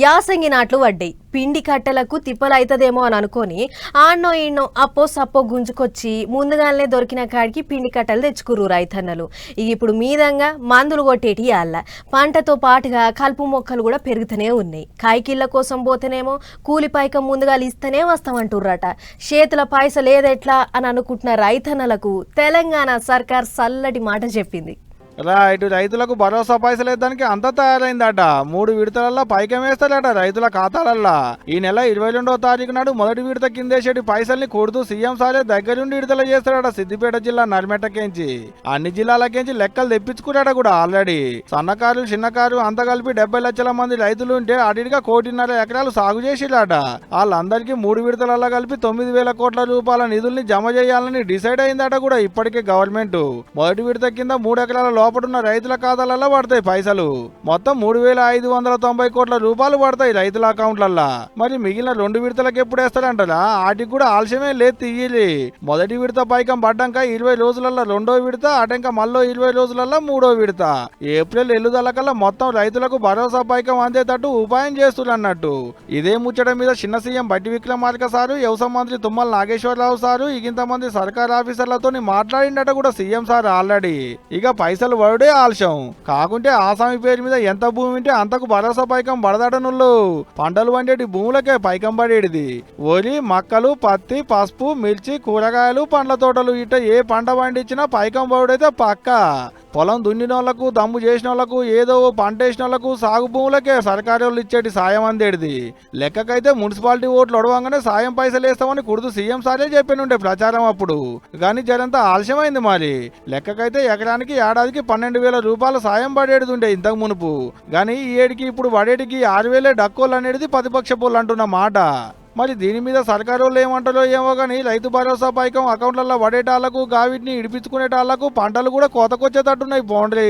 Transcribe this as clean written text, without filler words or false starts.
యాసంగి నాట్లు పడ్డాయి. పిండి కట్టెలకు తిప్పలైతదేమో అని అనుకొని ఆన్నో ఈన్నో అప్పో సప్పో గుంజుకొచ్చి ముందుగానే దొరికిన కాడికి పిండి కట్టెలు తెచ్చుకుర్రు రైతన్నలు. ఇప్పుడు మీదంగా మందులు కొట్టేటి యాళ్ళ పంటతో పాటుగా కలుపు మొక్కలు కూడా పెరుగుతూనే ఉన్నాయి. కాయకిళ్ళ కోసం పోతేనేమో కూలి పైకం ముందుగా ఇస్తూనే వస్తామంటుర్రట. చేతుల పైసలు ఏదెట్లా అని అనుకుంటున్న రైతన్నలకు తెలంగాణ సర్కార్ చల్లటి మాట చెప్పింది. రైతు రైతులకు భరోసా పైసలు ఇద్దానికి అంత తయారైందట. 3 విడతలల్లో పైకం వేస్తారట రైతుల ఖాతాలల్లా. ఈ నెల 22వ తారీఖు నాడు మొదటి విడత కిందేసేటి పైసల్ని కొడుతూ సీఎం సారే దగ్గరుండి విడుదల చేస్తారట. సిద్దిపేట జిల్లా నర్మెటకేంచి అన్ని జిల్లాలకేంచి లెక్కలు తెప్పించుకున్నాడ కూడా ఆల్రెడీ. సన్నకారు చిన్నకారు అంత కలిపి 70 లక్షల మంది రైతులు ఉంటే అడిగా 1.5 ఎకరాలు సాగు చేసిరాట. వాళ్ళందరికీ 3 విడతలల్లో కలిపి 9,000 కోట్ల రూపాయల నిధుల్ని జమ చేయాలని డిసైడ్ అయిందట కూడా ఇప్పటికే గవర్నమెంట్. మొదటి విడత కింద 3 ఎకరాల లోపడున్న రైతుల ఖాతాలలో పడతాయి పైసలు. మొత్తం 3,590 కోట్ల రూపాయలు పడతాయి రైతుల అకౌంట్లల్లో. మరి మిగిలిన 2 విడతలకు ఎప్పుడు వేస్తారంటారా? వాటికి కూడా ఆలస్యమే లేదు తీయాలి. మొదటి విడత పైకం పడ్డాక 20 రోజులలో 2వ విడత, అటంక మళ్ళీ 20 రోజులలో 3వ విడత. ఏప్రిల్ ఎల్లుదలకల్లా మొత్తం రైతులకు భరోసా పైకం అందేటట్టు ఉపాయం చేస్తున్నట్టు. ఇదే ముచ్చట మీద చిన్న సీఎం బట్టి విక్రమార్క సారు, వ్యవసాయ మంత్రి తుమ్మల నాగేశ్వరరావు సారు ఇంతమంది సర్కార్ ఆఫీసర్లతో మాట్లాడిండట కూడా సీఎం సార్ ఆల్రెడీ. ఇక పైసలు వరుడే ఆలస్యం కాకుంటే ఆసామి పేరు మీద ఎంత భూమి ఉంటే అంతకు భరోసా పైకం పడదటనుళ్ళు. పంటలు పండేటి భూములకే పైకం పడేది. వరి, మక్కలు, పత్తి, పసుపు, మిర్చి, కూరగాయలు, పండ్ల తోటలు ఇట ఏ పంట పండించినా పైకం పడుడైతే పక్క. పొలం దున్నినోళ్లకు, దమ్ము చేసిన వాళ్ళకు, ఏదో పంట వేసిన వాళ్ళకు, సాగు భూములకే సర్కారోళ్ళు ఇచ్చేటి సాయం అందేది. లెక్కకైతే మున్సిపాలిటీ ఓట్లు ఒడవంగానే సాయం పైసలు వేస్తామని కుర్దు సీఎం సారే చెప్పినుండే ప్రచారం అప్పుడు. కానీ జరంతా ఆలస్యమైంది. మరి లెక్కకైతే ఎకరానికి ఏడాదికి 12,000 రూపాయలు సాయం పడేది ఉండే ఇంతకు మునుపు. కానీ ఈ ఏడికి ఇప్పుడు పడేటికి 6,000 డక్కోలు అనేది ప్రతిపక్ష పోలు అంటున్న మాట. మరి దీని మీద సర్కారు వాళ్ళు ఏమంటారో ఏమో కానీ రైతు భరోసా పైకం అకౌంట్లలో పడేటాళ్లకు, గావిటిని ఇడిపించుకునేటాళ్లకు పంటలు కూడా కోతకొచ్చేటట్టున్నాయి. పోండ్రి.